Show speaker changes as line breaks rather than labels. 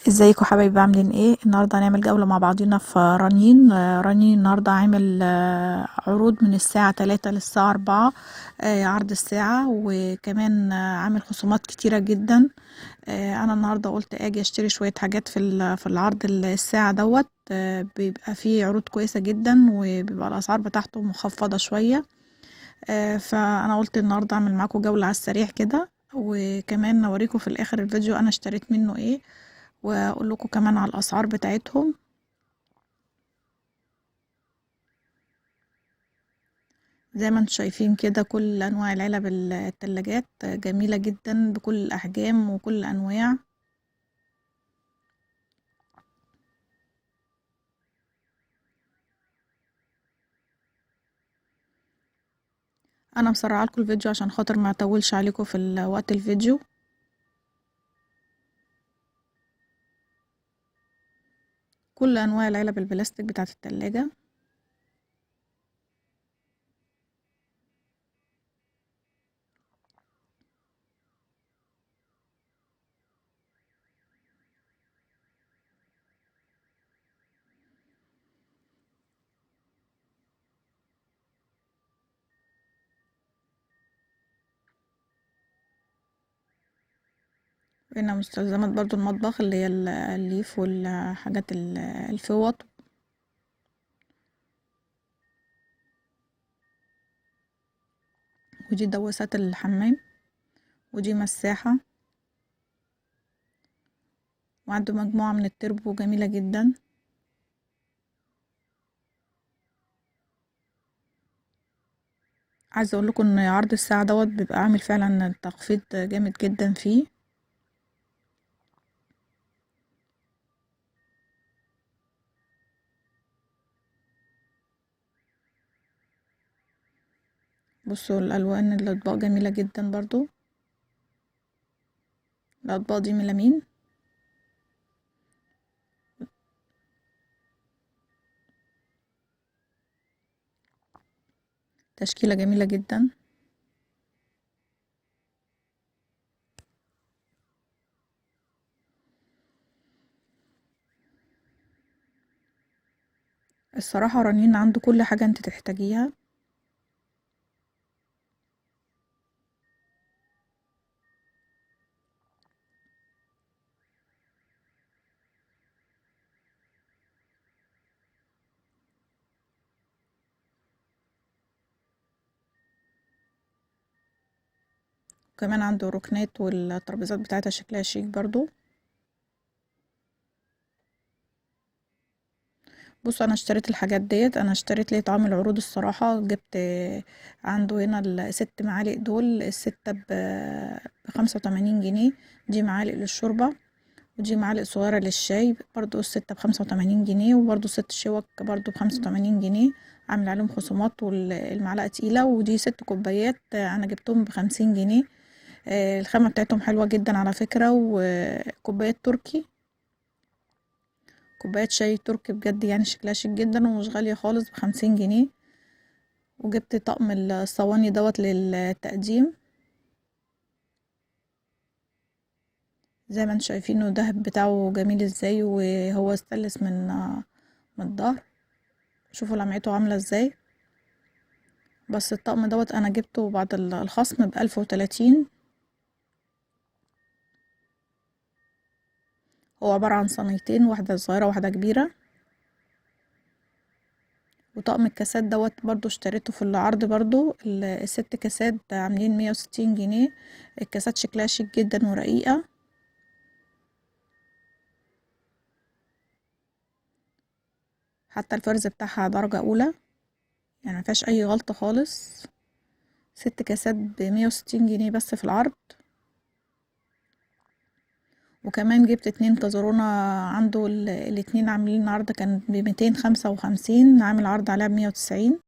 ازيكم حبايبي عاملين ايه؟ النهارده هنعمل جولة مع بعضينا في رنين. رنين النهارده عامل عروض من الساعة 3 للساعة 4. عرض الساعة، وكمان عامل خصومات كتيرة جدا. انا النهارده قلت اجي اشتري شوية حاجات في العرض الساعة دوت. بيبقى فيه عروض كويسة جدا، وبيبقى الاسعار بتاعته مخفضة شوية. فانا قلت النهارده اعمل معاكم جولة على السريع كده، وكمان اوريكم في الاخر الفيديو انا اشتريت منه ايه، واقول لكم كمان على الاسعار بتاعتهم. زي ما انتم شايفين كده كل انواع العلب التلاجات جميلة جدا بكل الاحجام وكل الانواع. انا مسرعه لكم الفيديو عشان خاطر ما اطولش عليكم في وقت الفيديو. كل انواع العلب البلاستيك بتاعت التلاجة. هنا مستلزمات برضو المطبخ اللي هي الليف والحاجات الفوط. ودي دواسات الحمام، ودي مساحة، وعنده مجموعة من التربو جميلة جدا. عايزة اقول لكم ان عرض الساعة دوت بيبقى عامل فعلا تخفيض جامد جدا فيه. بصوا الالوان الاطباق جميلة جدا برضو. الاطباق دي ميلامين. تشكيلة جميلة جدا. الصراحة رنين عنده كل حاجة انت تحتاجيها. وكمان عنده ركنات والترابيزات بتاعتها شكلها شيك برضو. بصوا انا اشتريت الحاجات ديت، انا اشتريت ليه طعم العروض. الصراحة جبت عنده هنا الست معالق دول، الستة ب85 جنيه. دي معالق للشوربة، ودي معالق صغيرة للشاي برضو الستة ب85 جنيه، وبرضو ست شوك برضو ب85 جنيه. عامل عليهم خصومات، والمعلقة تقيلة. ودي 6 كوبايات انا جبتهم ب50 جنيه. الخامة بتاعتهم حلوة جدا على فكرة. وكوبايات تركي، كوبايات شاي تركي بجد يعني شكلها شيك جدا ومش غالية خالص ب50 جنيه. وجبت طقم الصواني دوت للتقديم. زي ما انتم شايفينه الدهب بتاعه جميل ازاي، وهو استلس من الظهر. شوفوا لمعته عاملة ازاي. بس الطقم دوت انا جبته بعد الخصم ب1030. هو عبارة عن صينيتين، واحدة صغيرة واحدة كبيرة. وطقم الكاسات دوت برضو اشتريته في العرض برضو. الست كاسات عاملين 160 جنيه. الكاسات شكلها شيك جدا ورقيقة. حتى الفرز بتاعها درجة اولى، يعني مفيهاش اي غلطة خالص. 6 كاسات ب160 جنيه بس في العرض. وكمان جبت 2 كازرونة. عنده الاتنين عاملين عرض، كان ب255، عامل عرض عليها ب190.